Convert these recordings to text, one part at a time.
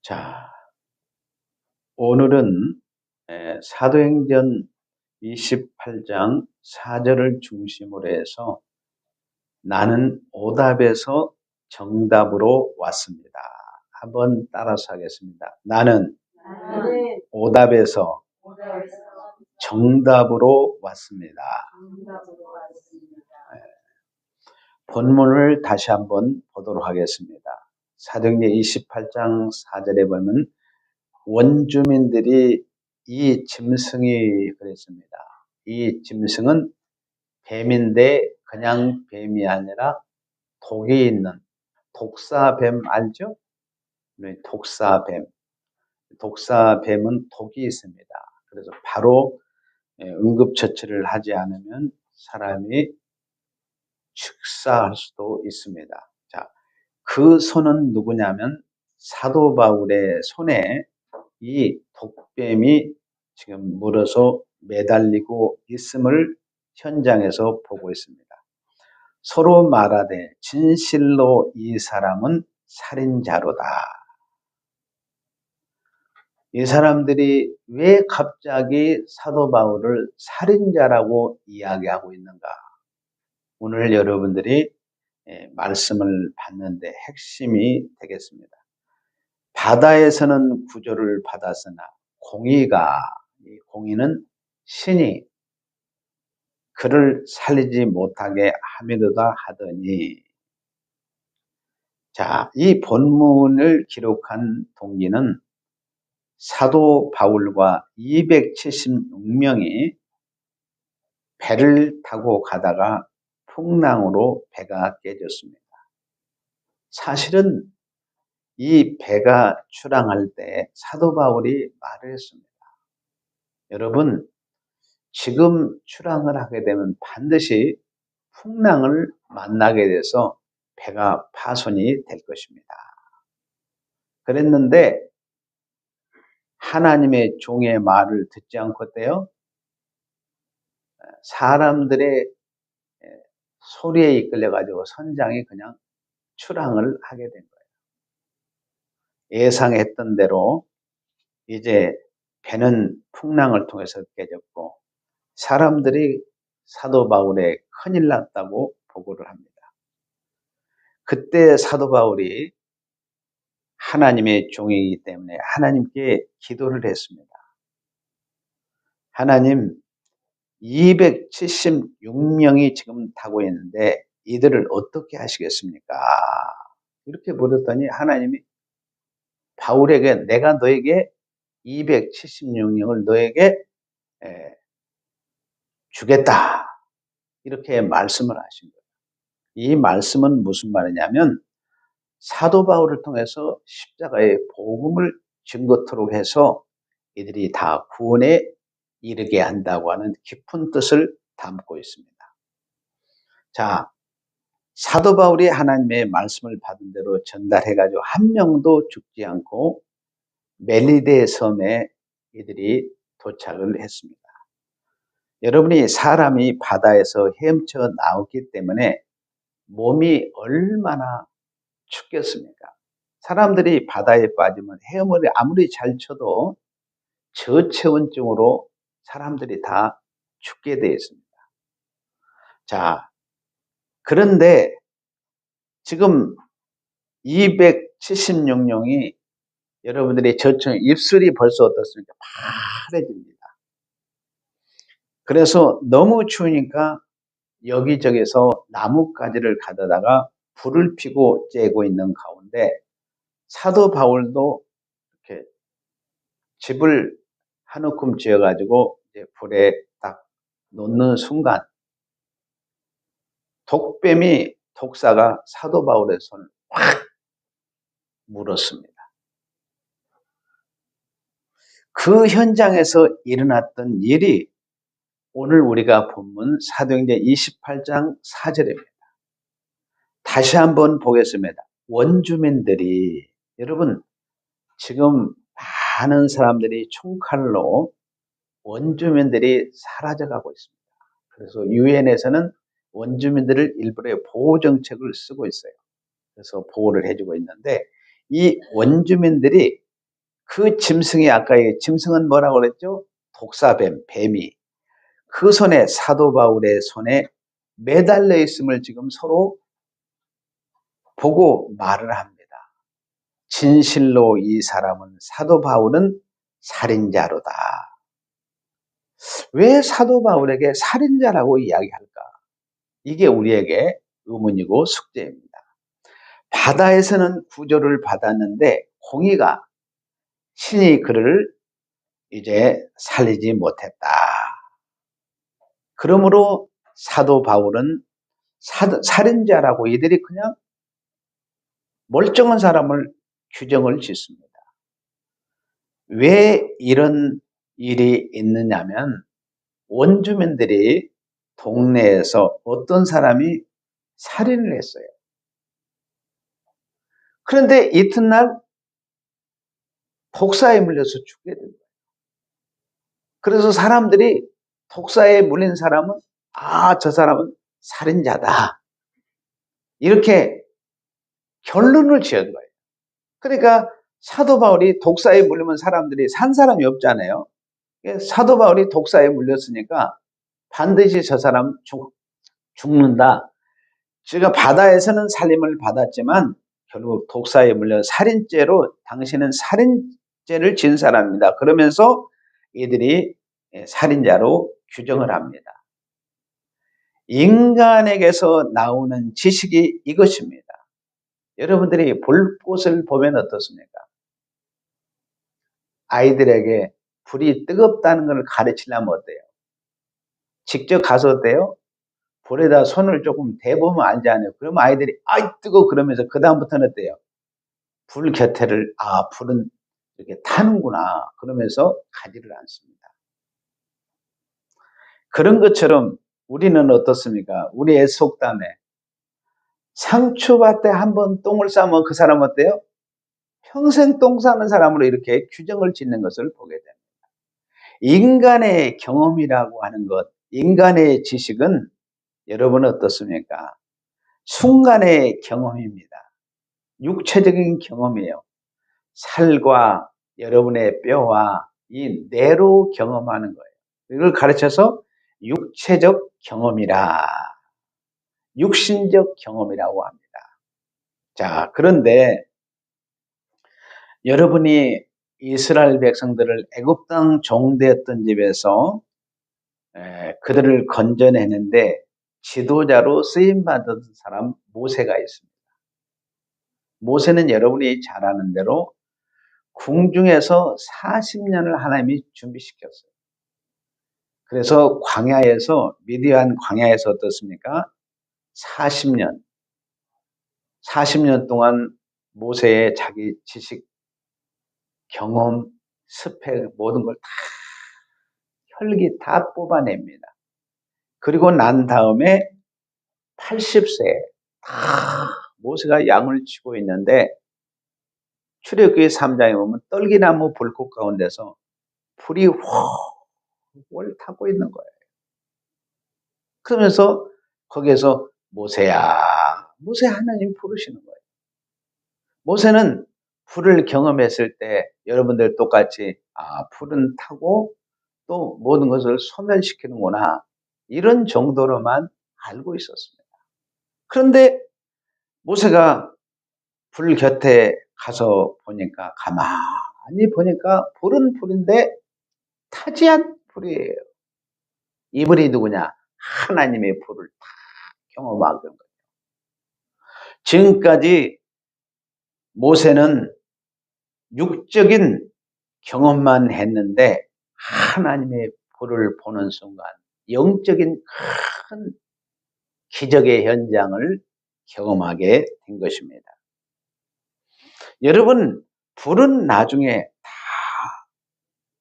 자, 오늘은 사도행전 28장 4절을 중심으로 해서 나는 오답에서 정답으로 왔습니다. 한번 따라서 하겠습니다. 나는 오답에서 정답으로 왔습니다. 본문을 다시 한번 보도록 하겠습니다. 사도행전 28장 4절에 보면 원주민들이 이 짐승이 그랬습니다. 이 짐승은 뱀인데 그냥 뱀이 아니라 독이 있는 독사뱀 알죠? 네, 독사뱀. 독사뱀은 독이 있습니다. 그래서 바로 응급처치를 하지 않으면 사람이 축사할 수도 있습니다. 자, 그 손은 누구냐면 사도 바울의 손에 이 독뱀이 지금 물어서 매달리고 있음을 현장에서 보고 있습니다. 서로 말하되 진실로 이 사람은 살인자로다. 이 사람들이 왜 갑자기 사도 바울을 살인자라고 이야기하고 있는가? 오늘 여러분들이 말씀을 받는데 핵심이 되겠습니다. 바다에서는 구조를 받았으나 공의는 신이 그를 살리지 못하게 함이로다 하더니, 자, 이 본문을 기록한 동기는 사도 바울과 276명이 배를 타고 가다가 풍랑으로 배가 깨졌습니다. 사실은 이 배가 출항할 때 사도 바울이 말을 했습니다. 여러분, 지금 출항을 하게 되면 반드시 풍랑을 만나게 돼서 배가 파손이 될 것입니다. 그랬는데 하나님의 종의 말을 듣지 않고요, 사람들의 소리에 이끌려가지고 선장이 그냥 출항을 하게 된 거예요. 예상했던 대로 이제 배는 풍랑을 통해서 깨졌고 사람들이 사도 바울에 큰일 났다고 보고를 합니다. 그때 사도 바울이 하나님의 종이기 때문에 하나님께 기도를 했습니다. 하나님, 276명이 지금 타고 있는데 이들을 어떻게 하시겠습니까? 이렇게 물었더니 하나님이 바울에게 내가 너에게 276명을 너에게 주겠다. 이렇게 말씀을 하신 거예요. 이 말씀은 무슨 말이냐면 사도 바울을 통해서 십자가의 복음을 증거토록 해서 이들이 다 구원에 이르게 한다고 하는 깊은 뜻을 담고 있습니다. 자, 사도 바울이 하나님의 말씀을 받은 대로 전달해가지고 한 명도 죽지 않고 멜리데 섬에 이들이 도착을 했습니다. 여러분이 사람이 바다에서 헤엄쳐 나왔기 때문에 몸이 얼마나 춥겠습니까? 사람들이 바다에 빠지면 헤엄을 아무리 잘 쳐도 저체온증으로 사람들이 다 죽게 되어 있습니다. 자, 그런데 지금 276명이 여러분들이 저체온 입술이 벌써 어떻습니까? 파래집니다. 그래서 너무 추우니까 여기저기서 나뭇가지를 가져다가 불을 피고 쬐고 있는 가운데 사도 바울도 이렇게 집을 한 움큼 지어가지고 이제 불에 딱 놓는 순간 독사가 사도 바울의 손을 확 물었습니다. 그 현장에서 일어났던 일이 오늘 우리가 본문 사도행전 28장 4절입니다. 다시 한번 보겠습니다. 원주민들이, 여러분 지금 많은 사람들이 총칼로 원주민들이 사라져가고 있습니다. 그래서 유엔에서는 원주민들을 일부러 보호 정책을 쓰고 있어요. 그래서 보호를 해주고 있는데 이 원주민들이 그 짐승이 아까 짐승은 뭐라고 그랬죠? 독사뱀, 뱀이 그 손에 사도 바울의 손에 매달려 있음을 지금 서로 보고 말을 합니다. 진실로 이 사람은 사도 바울은 살인자로다. 왜 사도 바울에게 살인자라고 이야기할까? 이게 우리에게 의문이고 숙제입니다. 바다에서는 구조를 받았는데 공의가 신이 그를 이제 살리지 못했다. 그러므로 사도 바울은 살인자라고 이들이 그냥 멀쩡한 사람을 규정을 짓습니다. 왜 이런 일이 있느냐면 원주민들이 동네에서 어떤 사람이 살인을 했어요. 그런데 이튿날 독사에 물려서 죽게 된 거예요. 그래서 사람들이 독사에 물린 사람은 저 사람은 살인자다. 이렇게 결론을 지은 거예요. 그러니까 사도 바울이 독사에 물리면 사람들이 산 사람이 없잖아요. 사도 바울이 독사에 물렸으니까 반드시 저 사람 죽는다. 제가 바다에서는 살림을 받았지만 결국 독사에 물려 살인죄로 당신은 살인죄를 진 사람입니다. 그러면서 이들이 살인자로 규정을 합니다. 인간에게서 나오는 지식이 이것입니다. 여러분들이 불꽃을 보면 어떻습니까? 아이들에게 불이 뜨겁다는 걸 가르치려면 어때요? 직접 가서 어때요? 불에다 손을 조금 대보면 알잖아요. 그러면 아이들이 아이 뜨거워 그러면서 그 다음부터는 어때요? 불 곁에를 불은 이렇게 타는구나 그러면서 가지를 않습니다. 그런 것처럼 우리는 어떻습니까? 우리의 속담에 상추밭에 한번 똥을 싸면 그 사람 어때요? 평생 똥 싸는 사람으로 이렇게 규정을 짓는 것을 보게 됩니다. 인간의 경험이라고 하는 것, 인간의 지식은 여러분 어떻습니까? 순간의 경험입니다. 육체적인 경험이에요. 살과 여러분의 뼈와 이 뇌로 경험하는 거예요. 이걸 가르쳐서 육체적 경험이라, 육신적 경험이라고 합니다. 자, 그런데 여러분이 이스라엘 백성들을 애굽 땅 종되었던 집에서 그들을 건져내는데 지도자로 쓰임받은 사람 모세가 있습니다. 모세는 여러분이 잘 아는 대로 궁중에서 40년을 하나님이 준비시켰어요. 그래서 광야에서 미디안 광야에서 어떻습니까? 40년 동안 모세의 자기 지식, 경험, 스펙 모든 걸 다 혈기 다 뽑아냅니다. 그리고 난 다음에 80세에 다 모세가 양을 치고 있는데 출애굽기 3장에 보면 떨기나무 불꽃 가운데서 불이 훨훨 타고 있는 거예요. 그러면서 거기에서 모세야, 모세 하나님 부르시는 거예요. 모세는 불을 경험했을 때 여러분들 똑같이 불은 타고 또 모든 것을 소멸시키는구나 이런 정도로만 알고 있었습니다. 그런데 모세가 불 곁에 가서 보니까 가만히 보니까 불은 불인데 타지 않는 불이에요. 이 불이 누구냐? 하나님의 불을 다 경험하는 거예요. 지금까지 모세는 육적인 경험만 했는데 하나님의 불을 보는 순간 영적인 큰 기적의 현장을 경험하게 된 것입니다. 여러분, 불은 나중에 다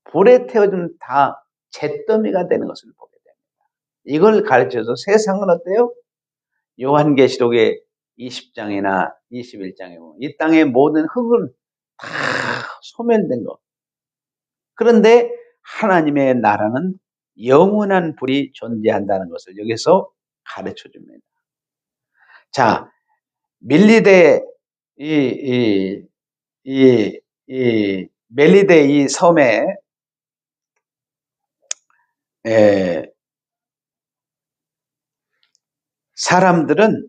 불에 태워주면 다 잿더미가 되는 것을 보게 됩니다. 이걸 가르쳐서 세상은 어때요? 요한계시록의 20장이나 21장에 보면 이 땅의 모든 흙은 다 소멸된 것. 그런데 하나님의 나라는 영원한 불이 존재한다는 것을 여기서 가르쳐 줍니다. 자, 밀리대 이 멜리데 이 섬에 사람들은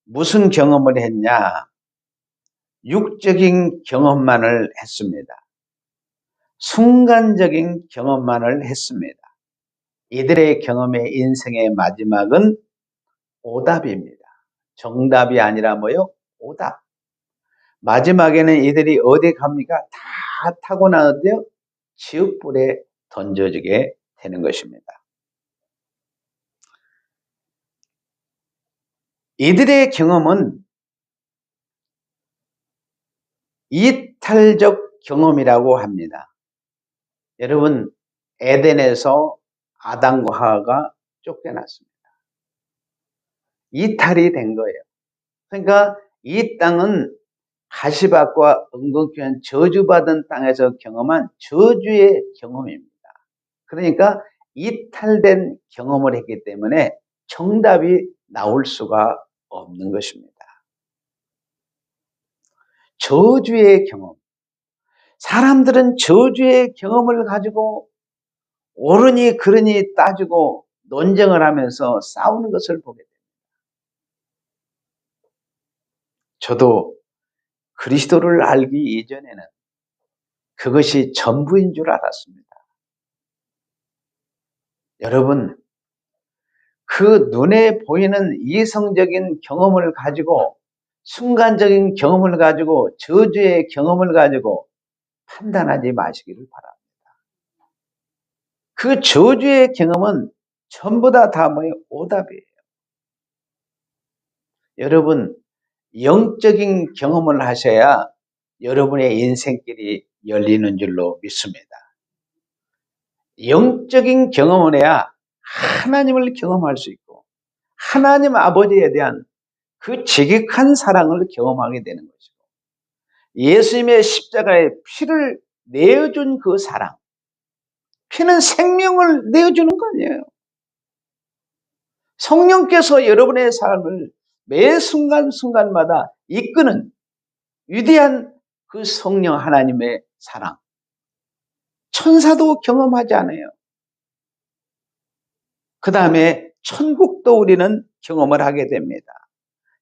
무슨 경험을 했냐? 육적인 경험만을 했습니다. 순간적인 경험만을 했습니다. 이들의 경험의 인생의 마지막은 오답입니다. 정답이 아니라 뭐요? 오답. 마지막에는 이들이 어디 갑니까? 다 타고 나는데요, 지옥불에 던져지게 되는 것입니다. 이들의 경험은 이탈적 경험이라고 합니다. 여러분, 에덴에서 아담과 하와가 쫓겨났습니다. 이탈이 된 거예요. 그러니까 이 땅은 가시밭과 은근귀한 저주받은 땅에서 경험한 저주의 경험입니다. 그러니까 이탈된 경험을 했기 때문에 정답이 나올 수가 없는 것입니다. 저주의 경험. 사람들은 저주의 경험을 가지고 옳으니 그르니 따지고 논쟁을 하면서 싸우는 것을 보게 됩니다. 저도 그리스도를 알기 이전에는 그것이 전부인 줄 알았습니다. 여러분, 그 눈에 보이는 이성적인 경험을 가지고, 순간적인 경험을 가지고, 저주의 경험을 가지고 판단하지 마시기를 바랍니다. 그 저주의 경험은 전부 다 뭐예요? 오답이에요. 여러분, 영적인 경험을 하셔야 여러분의 인생길이 열리는 줄로 믿습니다. 영적인 경험을 해야 하나님을 경험할 수 있고 하나님 아버지에 대한 그 지극한 사랑을 경험하게 되는 것이고, 예수님의 십자가에 피를 내어준 그 사랑, 피는 생명을 내어주는 거 아니에요. 성령께서 여러분의 삶을 매 순간순간마다 이끄는 위대한 그 성령 하나님의 사랑, 천사도 경험하지 않아요. 그 다음에 천국도 우리는 경험을 하게 됩니다.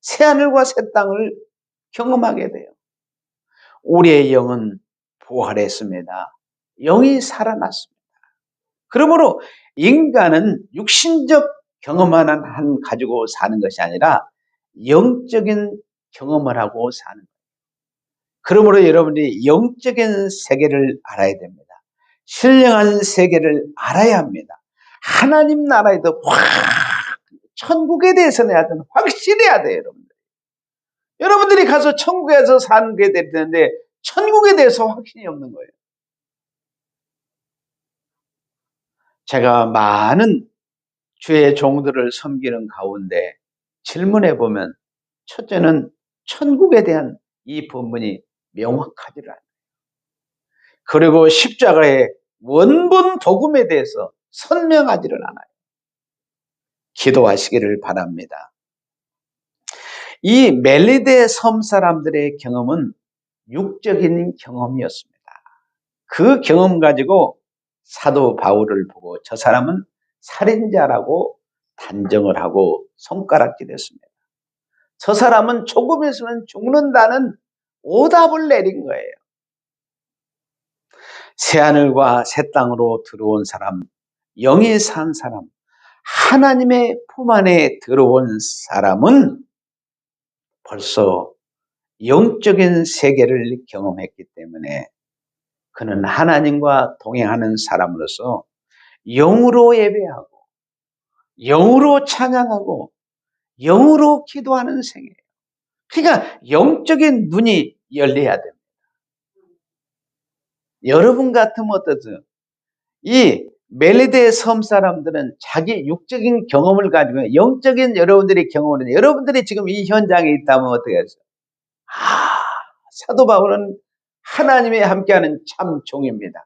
새하늘과 새 땅을 경험하게 돼요. 우리의 영은 부활했습니다. 영이 살아났습니다. 그러므로 인간은 육신적 경험만 가지고 사는 것이 아니라 영적인 경험을 하고 사는 거예요. 그러므로 여러분이 영적인 세계를 알아야 됩니다. 신령한 세계를 알아야 합니다. 하나님 나라에도 천국에 대해서는 하여튼 확실해야 돼요, 여러분들. 여러분들이 가서 천국에서 사는 게 되는데 천국에 대해서 확신이 없는 거예요. 제가 많은 주의 종들을 섬기는 가운데 질문해 보면 첫째는 천국에 대한 이 본문이 명확하지를 않아요. 그리고 십자가의 원본 복음에 대해서 선명하지를 않아요. 기도하시기를 바랍니다. 이 멜리데 섬 사람들의 경험은 육적인 경험이었습니다. 그 경험 가지고 사도 바울을 보고 저 사람은 살인자라고 단정을 하고 손가락질했습니다. 저 사람은 조금 있으면 죽는다는 오답을 내린 거예요. 새하늘과 새 땅으로 들어온 사람, 영이 산 사람, 하나님의 품 안에 들어온 사람은 벌써 영적인 세계를 경험했기 때문에 그는 하나님과 동행하는 사람으로서 영으로 예배하고 영으로 찬양하고 영으로 기도하는 생이에요. 그러니까 영적인 눈이 열려야 됩니다. 여러분 같으면 어떠세요? 이 멜리데 섬 사람들은 자기 육적인 경험을 가지고 영적인 여러분들이 경험을 했는데 여러분들이 지금 이 현장에 있다면 어떻게 하세요? 사도 바울은 하나님이 함께하는 참 종입니다.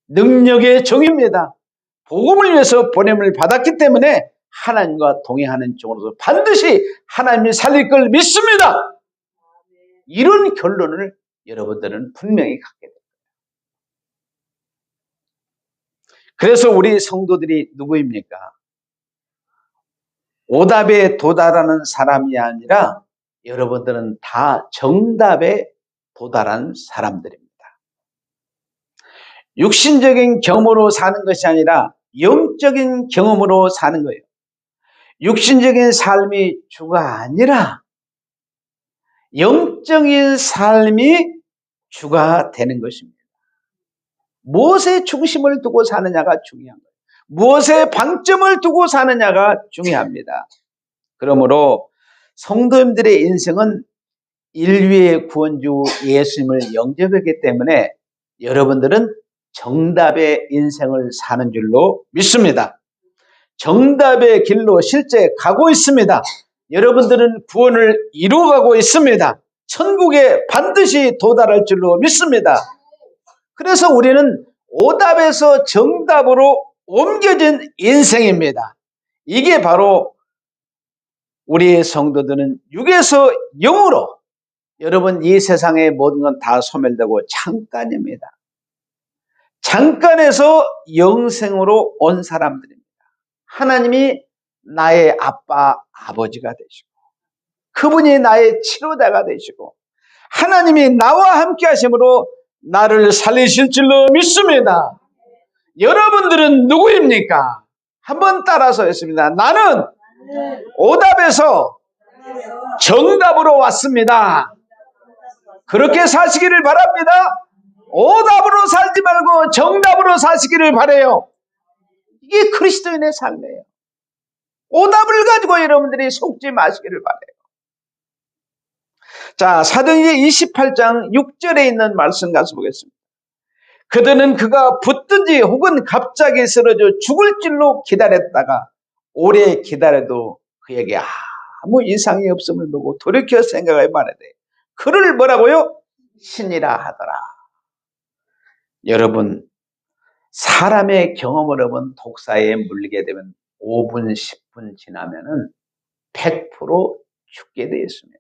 능력의 종입니다. 복음을 위해서 보냄을 받았기 때문에 하나님과 동행하는 종으로서 반드시 하나님이 살릴 걸 믿습니다. 이런 결론을 여러분들은 분명히 갖게 됩니다. 그래서 우리 성도들이 누구입니까? 오답에 도달하는 사람이 아니라 여러분들은 다 정답에 도달한 사람들입니다. 육신적인 경험으로 사는 것이 아니라 영적인 경험으로 사는 거예요. 육신적인 삶이 주가 아니라 영적인 삶이 주가 되는 것입니다. 무엇에 중심을 두고 사느냐가 중요한 거예요. 무엇에 방점을 두고 사느냐가 중요합니다. 그러므로 성도님들의 인생은 인류의 구원주 예수님을 영접했기 때문에 여러분들은 정답의 인생을 사는 줄로 믿습니다. 정답의 길로 실제 가고 있습니다. 여러분들은 구원을 이루어가고 있습니다. 천국에 반드시 도달할 줄로 믿습니다. 그래서 우리는 오답에서 정답으로 옮겨진 인생입니다. 이게 바로 우리의 성도들은 육에서 영으로, 여러분 이 세상의 모든 건 다 소멸되고 잠깐입니다. 잠깐에서 영생으로 온 사람들입니다. 하나님이 나의 아빠, 아버지가 되시고 그분이 나의 치료자가 되시고 하나님이 나와 함께 하심으로 나를 살리실 줄로 믿습니다. 여러분들은 누구입니까? 한번 따라서 했습니다. 나는 오답에서 정답으로 왔습니다. 그렇게 사시기를 바랍니다. 오답으로 살지 말고 정답으로 사시기를 바라요. 이게 그리스도인의 삶이에요. 오답을 가지고 여러분들이 속지 마시기를 바라요. 자, 사도행전 28장 6절에 있는 말씀 가서 보겠습니다. 그들은 그가 붙든지 혹은 갑자기 쓰러져 죽을 줄로 기다렸다가 오래 기다려도 그에게 아무 이상이 없음을 보고 돌이켜 생각해 말하되 그를 뭐라고요? 신이라 하더라. 여러분, 사람의 경험을 해본 독사에 물리게 되면 5분, 10분 지나면은 100% 죽게 되어 있습니다.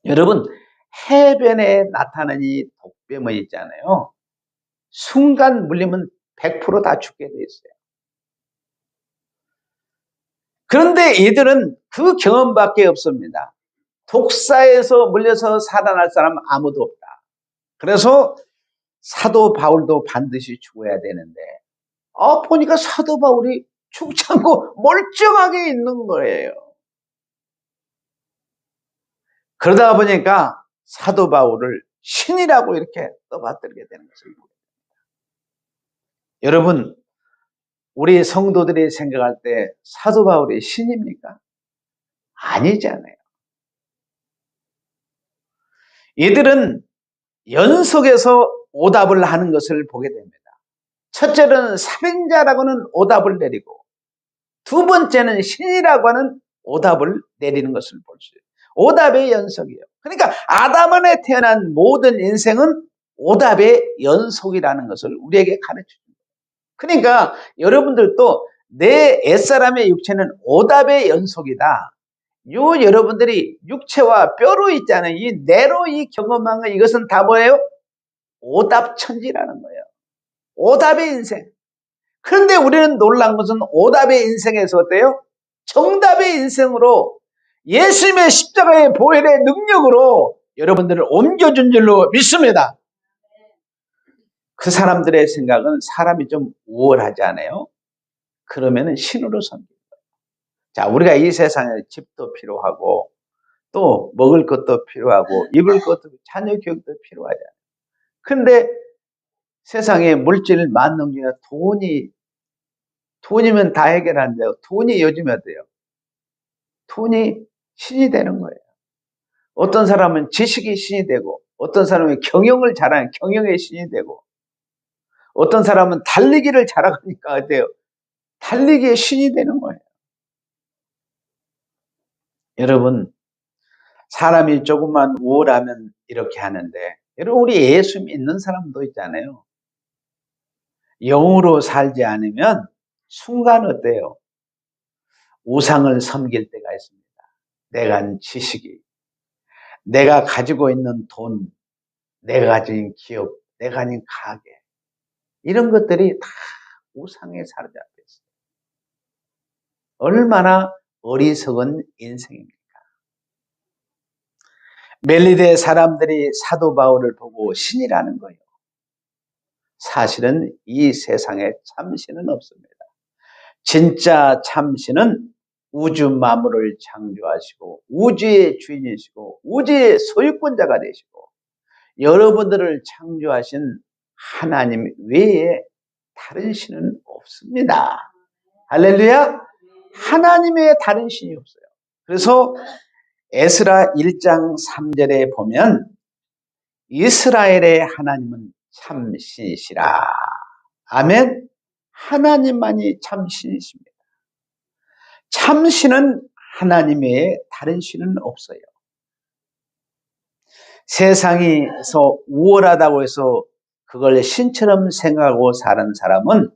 여러분, 해변에 나타나는 이 독뱀이 있잖아요. 순간 물리면 100% 다 죽게 되어 있어요. 그런데 이들은 그 경험밖에 없습니다. 독사에서 물려서 살아날 사람은 아무도 없다. 그래서 사도 바울도 반드시 죽어야 되는데 보니까 사도 바울이 죽지 않고 멀쩡하게 있는 거예요. 그러다 보니까 사도 바울을 신이라고 이렇게 떠받들게 되는 것을 보게 됩니다. 여러분, 우리 성도들이 생각할 때 사도 바울이 신입니까? 아니잖아요. 이들은 연속해서 오답을 하는 것을 보게 됩니다. 첫째는 살인자라고는 오답을 내리고 두 번째는 신이라고 하는 오답을 내리는 것을 볼 수 있어요. 오답의 연속이에요. 그러니까 아담 안에 태어난 모든 인생은 오답의 연속이라는 것을 우리에게 가르쳐줍니다. 그러니까 여러분들도 내 옛사람의 육체는 오답의 연속이다. 요 여러분들이 육체와 뼈로 있잖아요. 이 뇌로 이 경험한 거 이것은 다 뭐예요? 오답천지라는 거예요. 오답의 인생. 그런데 우리는 놀란 것은 오답의 인생에서 어때요? 정답의 인생으로 예수님의 십자가의 보혈의 능력으로 여러분들을 옮겨준 줄로 믿습니다. 그 사람들의 생각은 사람이 좀 우월하지 않아요? 그러면 신으로 섬깁니다. 자, 우리가 이 세상에 집도 필요하고 또 먹을 것도 필요하고 입을 것도 자녀 교육도 필요하잖아요. 그런데 세상에 물질 만능 중에 돈이면 다 해결하는데요. 돈이 요즘에 어때요? 돈이 신이 되는 거예요. 어떤 사람은 지식이 신이 되고 어떤 사람은 경영을 잘하는 경영의 신이 되고 어떤 사람은 달리기를 잘하니까 어때요? 달리기의 신이 되는 거예요. 여러분, 사람이 조금만 우월하면 이렇게 하는데 여러분 우리 예수 믿는 사람도 있잖아요. 영으로 살지 않으면 순간 어때요? 우상을 섬길 때가 있습니다. 내가 가진 지식이, 내가 가지고 있는 돈, 내가 가진 기업, 내가 가진 가게 이런 것들이 다 우상에 사로잡혀 있어요. 얼마나 어리석은 인생입니까? 멜리데 사람들이 사도 바울을 보고 신이라는 거예요. 사실은 이 세상에 참신은 없습니다. 진짜 참신은 우주 만물을 창조하시고 우주의 주인이시고 우주의 소유권자가 되시고 여러분들을 창조하신 하나님 외에 다른 신은 없습니다. 할렐루야. 하나님 외에 다른 신이 없어요. 그래서 에스라 1장 3절에 보면 이스라엘의 하나님은 참신이시라. 아멘. 하나님만이 참신이십니다. 참신은 하나님 외에 다른 신은 없어요. 세상에서 우월하다고 해서 그걸 신처럼 생각하고 사는 사람은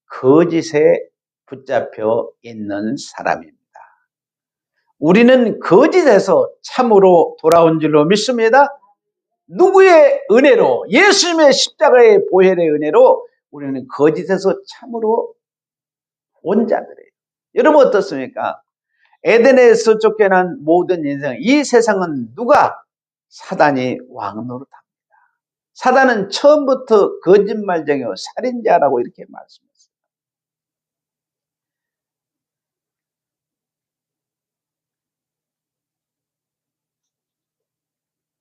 거짓에 붙잡혀 있는 사람입니다. 우리는 거짓에서 참으로 돌아온 줄로 믿습니다. 누구의 은혜로? 예수님의 십자가의 보혈의 은혜로 우리는 거짓에서 참으로 온 자들이에요. 여러분 어떻습니까? 에덴에서 쫓겨난 모든 인생, 이 세상은 누가? 사단이 왕노릇합니다. 사단은 처음부터 거짓말쟁이요 살인자라고 이렇게 말씀했어요.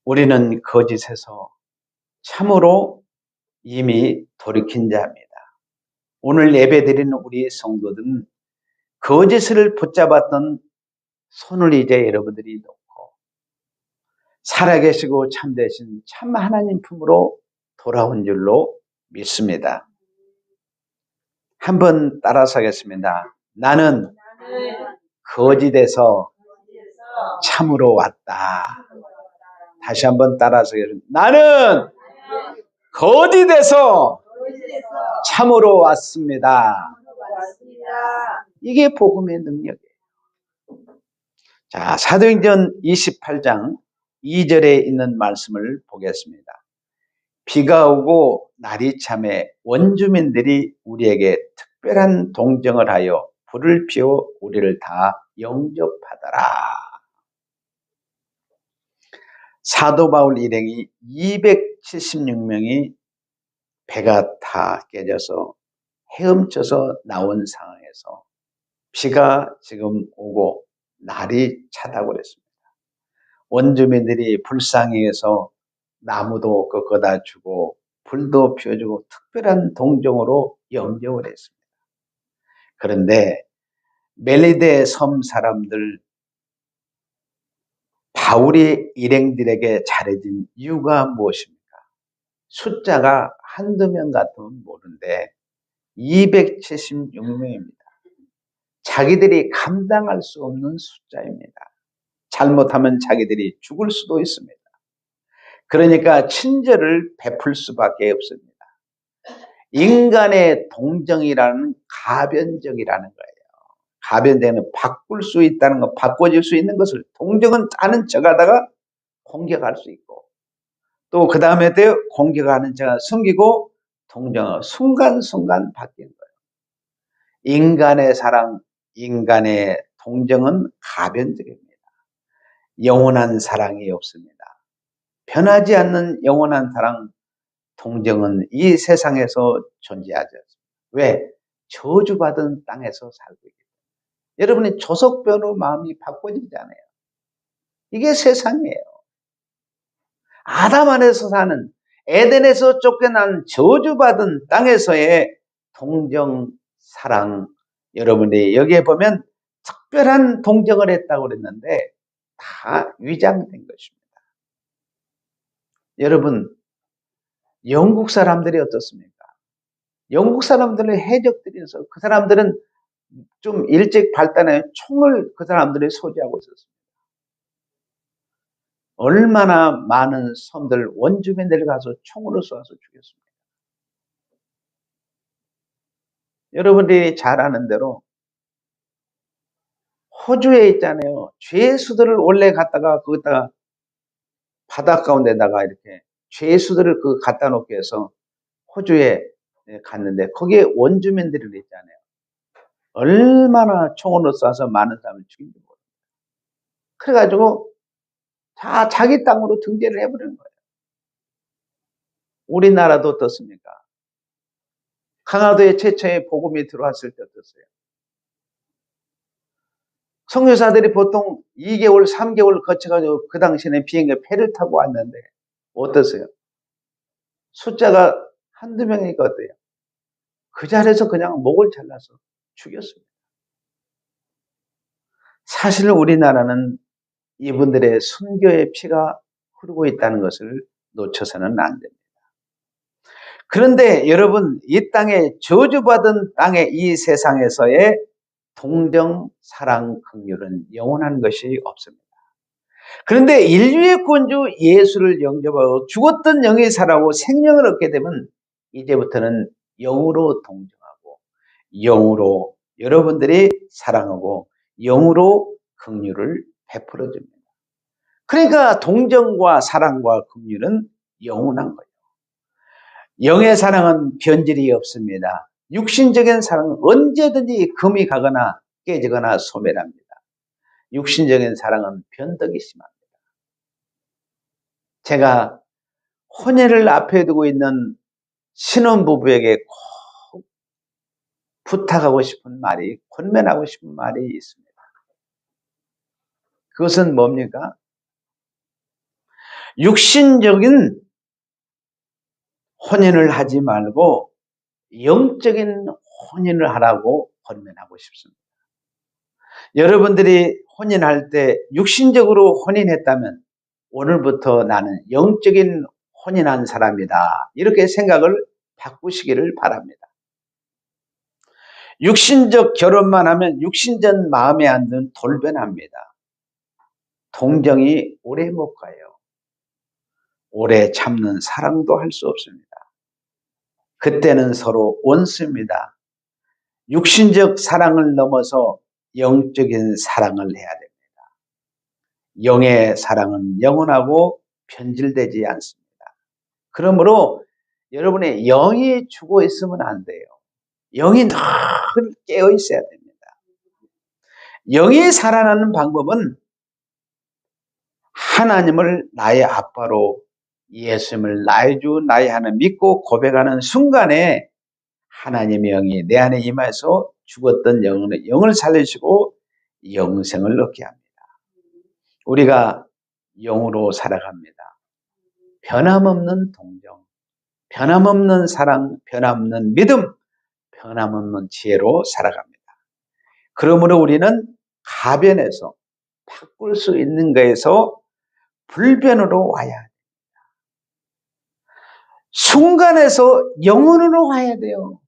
우리는 거짓에서 참으로 이미 돌이킨 자입니다. 오늘 예배드리는 우리 성도들은 거짓을 붙잡았던 손을 이제 여러분들이 놓고 살아계시고 참되신 참 하나님 품으로 돌아온 줄로 믿습니다. 한번 따라서 하겠습니다. 나는 거짓에서 참으로 왔다. 다시 한번 따라서 하겠습니다. 나는 거짓에서 참으로 왔습니다. 이게 복음의 능력이에요. 자, 사도행전 28장 2절에 있는 말씀을 보겠습니다. 비가 오고 날이 참해 원주민들이 우리에게 특별한 동정을 하여 불을 피워 우리를 다 영접하더라. 사도 바울 일행이 276명이 배가 다 깨져서 헤엄쳐서 나온 상황에서 비가 지금 오고 날이 차다고 그랬습니다. 원주민들이 불쌍히 해서 나무도 꺾어다 주고 불도 피워주고 특별한 동정으로 영접을 했습니다. 그런데 멜리데 섬 사람들 바울이 일행들에게 잘해준 이유가 무엇입니까? 숫자가 한두 명 같으면 모르는데 276명입니다. 자기들이 감당할 수 없는 숫자입니다. 잘못하면 자기들이 죽을 수도 있습니다. 그러니까 친절을 베풀 수밖에 없습니다. 인간의 동정이라는 가변적이라는 거예요. 가변적은 바꿀 수 있다는 것, 바꿔줄 수 있는 것을 동정은 아는 척하다가 공격할 수 있고 또 그 다음에 공격하는 척 숨기고 동정은 순간순간 바뀌는 거예요. 인간의 사랑, 인간의 동정은 가변적입니다. 영원한 사랑이 없습니다. 변하지 않는 영원한 사랑, 동정은 이 세상에서 존재하지 않습니다. 왜? 저주받은 땅에서 살고 있기 때문에. 여러분이 조석변으로 마음이 바꿔지지 않아요. 이게 세상이에요. 아담 안에서 사는 에덴에서 쫓겨난 저주받은 땅에서의 동정, 사랑, 여러분이 여기에 보면 특별한 동정을 했다고 그랬는데 다 위장된 것입니다. 여러분, 영국 사람들이 어떻습니까? 영국 사람들의 해적들에서 그 사람들은 좀 일찍 발달해 총을 그 사람들이 소지하고 있었습니다. 얼마나 많은 섬들, 원주민들 가서 총으로 쏘아서 죽였습니다. 여러분들이 잘 아는 대로 호주에 있잖아요. 죄수들을 원래 갖다가 거기다가 바닷 가운데다가 이렇게 죄수들을 갖다 놓게 해서 호주에 갔는데 거기에 원주민들이 있잖아요. 얼마나 총으로 쏴서 많은 사람을 죽인지 모르겠어요. 그래가지고 다 자기 땅으로 등재를 해버리는 거예요. 우리나라도 어떻습니까? 강화도에 최초의 복음이 들어왔을 때 어땠어요? 선교사들이 보통 2개월, 3개월 거쳐가지고 그 당시에는 비행기 배를 타고 왔는데 어떠세요? 숫자가 한두 명이니까 어때요? 그 자리에서 그냥 목을 잘라서 죽였습니다. 사실 우리나라는 이분들의 순교의 피가 흐르고 있다는 것을 놓쳐서는 안 됩니다. 그런데 여러분, 이 땅에 저주받은 땅의 이 세상에서의 동정, 사랑, 긍휼은 영원한 것이 없습니다. 그런데 인류의 구원주 예수를 영접하고 죽었던 영이 살아고 생명을 얻게 되면 이제부터는 영으로 동정하고 영으로 여러분들이 사랑하고 영으로 긍휼을 베풀어 줍니다. 그러니까 동정과 사랑과 긍휼은 영원한 거예요. 영의 사랑은 변질이 없습니다. 육신적인 사랑은 언제든지 금이 가거나 깨지거나 소멸합니다. 육신적인 사랑은 변덕이 심합니다. 제가 혼인을 앞에 두고 있는 신혼부부에게 꼭 부탁하고 싶은 말이, 권면하고 싶은 말이 있습니다. 그것은 뭡니까? 육신적인 혼인을 하지 말고 영적인 혼인을 하라고 권면하고 싶습니다. 여러분들이 혼인할 때 육신적으로 혼인했다면 오늘부터 나는 영적인 혼인한 사람이다. 이렇게 생각을 바꾸시기를 바랍니다. 육신적 결혼만 하면 육신적 마음에 안 드는 돌변합니다. 동정이 오래 못 가요. 오래 참는 사랑도 할 수 없습니다. 그때는 서로 원수입니다. 육신적 사랑을 넘어서 영적인 사랑을 해야 됩니다. 영의 사랑은 영원하고 변질되지 않습니다. 그러므로 여러분의 영이 죽어 있으면 안 돼요. 영이 늘 깨어 있어야 됩니다. 영이 살아나는 방법은 하나님을 나의 아빠로, 예수님을 나의 주, 나의 하나님 믿고 고백하는 순간에 하나님의 영이 내 안에 임해서 죽었던 영을 살리시고 영생을 얻게 합니다. 우리가 영으로 살아갑니다. 변함없는 동정, 변함없는 사랑, 변함없는 믿음, 변함없는 지혜로 살아갑니다. 그러므로 우리는 가변에서 바꿀 수 있는 거에서 불변으로 와야 합니다. 순간에서 영혼으로 와야 돼요.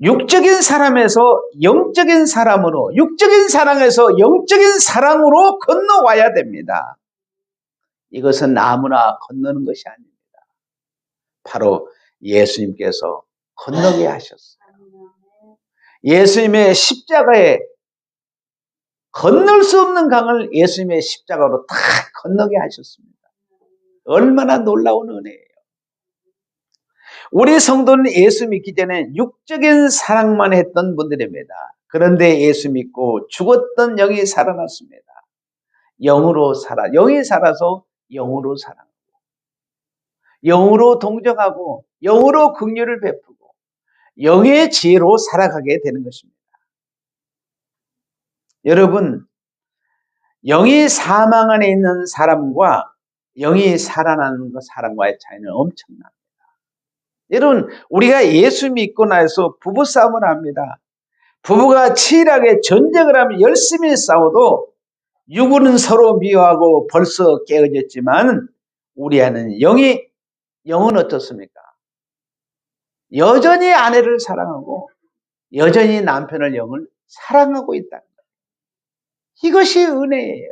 육적인 사람에서 영적인 사람으로, 육적인 사랑에서 영적인 사랑으로 건너와야 됩니다. 이것은 아무나 건너는 것이 아닙니다. 바로 예수님께서 건너게 하셨어요. 예수님의 십자가에 건널 수 없는 강을 예수님의 십자가로 다 건너게 하셨습니다. 얼마나 놀라운 은혜예요. 우리 성도는 예수 믿기 전에 육적인 사랑만 했던 분들입니다. 그런데 예수 믿고 죽었던 영이 살아났습니다. 영으로 살아, 영이 살아서 영으로 살아가고, 영으로 동정하고, 영으로 긍휼을 베푸고, 영의 지혜로 살아가게 되는 것입니다. 여러분, 영이 사망 안에 있는 사람과 영이 살아나는 사람과의 차이는 엄청납니다. 여러분, 우리가 예수 믿고 나서 부부싸움을 합니다. 부부가 치열하게 전쟁을 하면 열심히 싸워도 육은 서로 미워하고 벌써 깨어졌지만 우리 안에는 영은 어떻습니까? 여전히 아내를 사랑하고 여전히 남편을 영을 사랑하고 있다는 거예요. 이것이 은혜예요.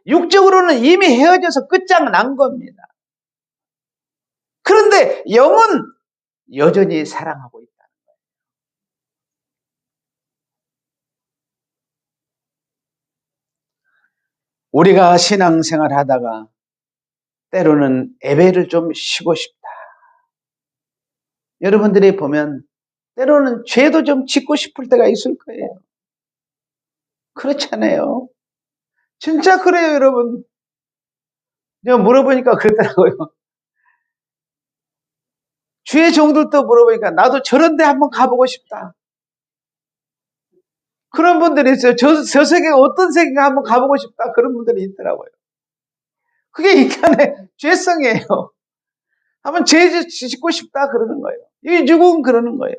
육적으로는 이미 헤어져서 끝장난 겁니다. 그런데 영은 여전히 사랑하고 있다는 거예요. 우리가 신앙생활 하다가 때로는 예배를 좀 쉬고 싶다. 여러분들이 보면 때로는 죄도 좀 짓고 싶을 때가 있을 거예요. 그렇잖아요. 진짜 그래요, 여러분. 내가 물어보니까 그러더라고요. 주의 종들도 물어보니까 나도 저런 데 한번 가보고 싶다. 그런 분들이 있어요. 저 세계가 어떤 세계가 한번 가보고 싶다. 그런 분들이 있더라고요. 그게 인간의 죄성이에요. 한번 죄 짓고 싶다 그러는 거예요. 이 육은 그러는 거예요.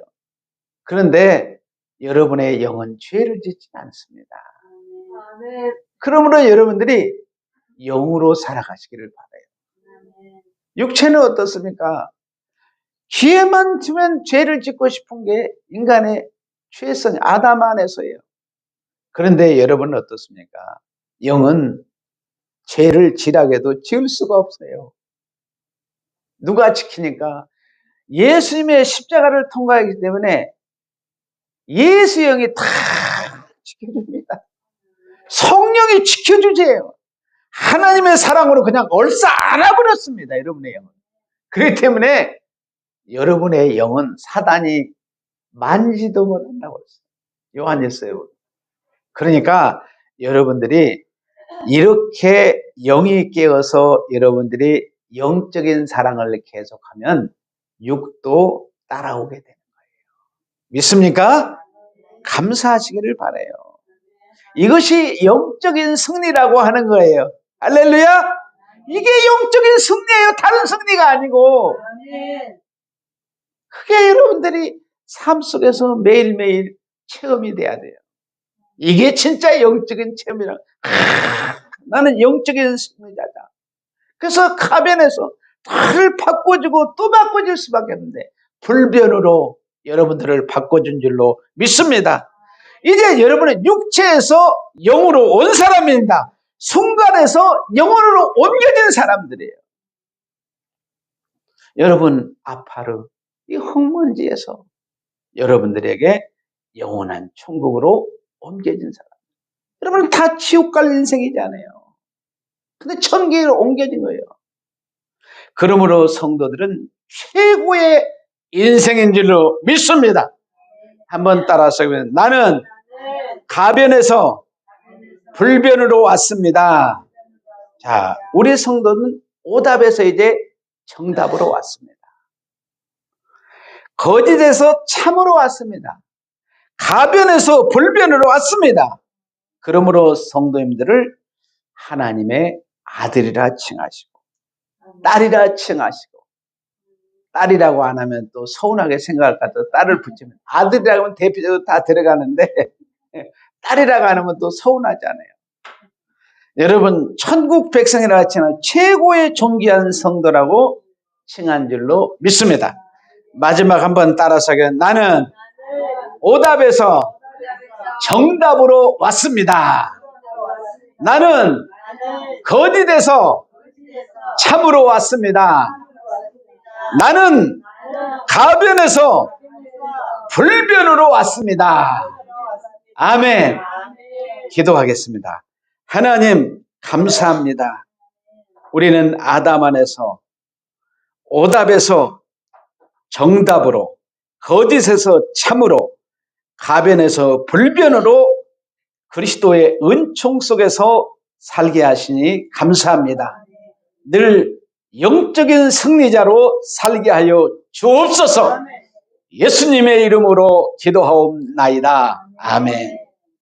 그런데 여러분의 영은 죄를 짓지 않습니다. 그러므로 여러분들이 영으로 살아가시기를 바라요. 육체는 어떻습니까? 기회만 주면 죄를 짓고 싶은 게 인간의 죄성, 아담 안에서예요. 그런데 여러분은 어떻습니까? 영은 죄를 지라게도 지을 수가 없어요. 누가 지키니까? 예수님의 십자가를 통과하기 때문에 예수 영이 다 지켜줍니다. 성령이 지켜주세요. 하나님의 사랑으로 그냥 얼싸 안아버렸습니다. 여러분의 영은. 그렇기 때문에 여러분의 영은 사단이 만지도 못한다고 했어요. 요한일서요. 그러니까 여러분들이 이렇게 영이 깨어서 여러분들이 영적인 사랑을 계속하면 육도 따라오게 되는 거예요. 믿습니까? 감사하시기를 바라요. 이것이 영적인 승리라고 하는 거예요. 할렐루야! 이게 영적인 승리예요. 다른 승리가 아니고. 그게 여러분들이 삶 속에서 매일매일 체험이 돼야 돼요. 이게 진짜 영적인 체험이라. 나는 영적인 승리자다. 그래서 가변에서 나를 바꿔주고 또 바꿔줄 수밖에 없는데 불변으로 여러분들을 바꿔준 줄로 믿습니다. 이제 여러분은 육체에서 영으로 온 사람입니다. 순간에서 영으로 옮겨진 사람들이에요. 여러분 아파르 이 흙먼지에서 여러분들에게 영원한 천국으로 옮겨진 사람. 여러분 다 지옥 갈 인생이잖아요. 근데 천국으로 옮겨진 거예요. 그러므로 성도들은 최고의 인생인 줄로 믿습니다. 한번 따라서 나는 가변에서 불변으로 왔습니다. 자, 우리 성도는 오답에서 이제 정답으로 왔습니다. 거짓에서 참으로 왔습니다. 가변에서 불변으로 왔습니다. 그러므로 성도님들을 하나님의 아들이라 칭하시고 딸이라 칭하시고 딸이라고 안 하면 또 서운하게 생각할 것 같아서 딸을 붙이면 아들이라고 하면 대표적으로 다 들어가는데 딸이라고 안 하면 또 서운하잖아요. 여러분 천국 백성이라 칭한 최고의 존귀한 성도라고 칭한 줄로 믿습니다. 마지막 한번 따라서 나는 오답에서 정답으로 왔습니다. 나는 거짓에서 참으로 왔습니다. 나는 가변에서 불변으로 왔습니다. 아멘. 기도하겠습니다. 하나님 감사합니다. 우리는 아담 안에서 오답에서 정답으로 거짓에서 참으로 가변에서 불변으로 그리스도의 은총 속에서 살게 하시니 감사합니다. 늘 영적인 승리자로 살게 하여 주옵소서. 예수님의 이름으로 기도하옵나이다. 아멘.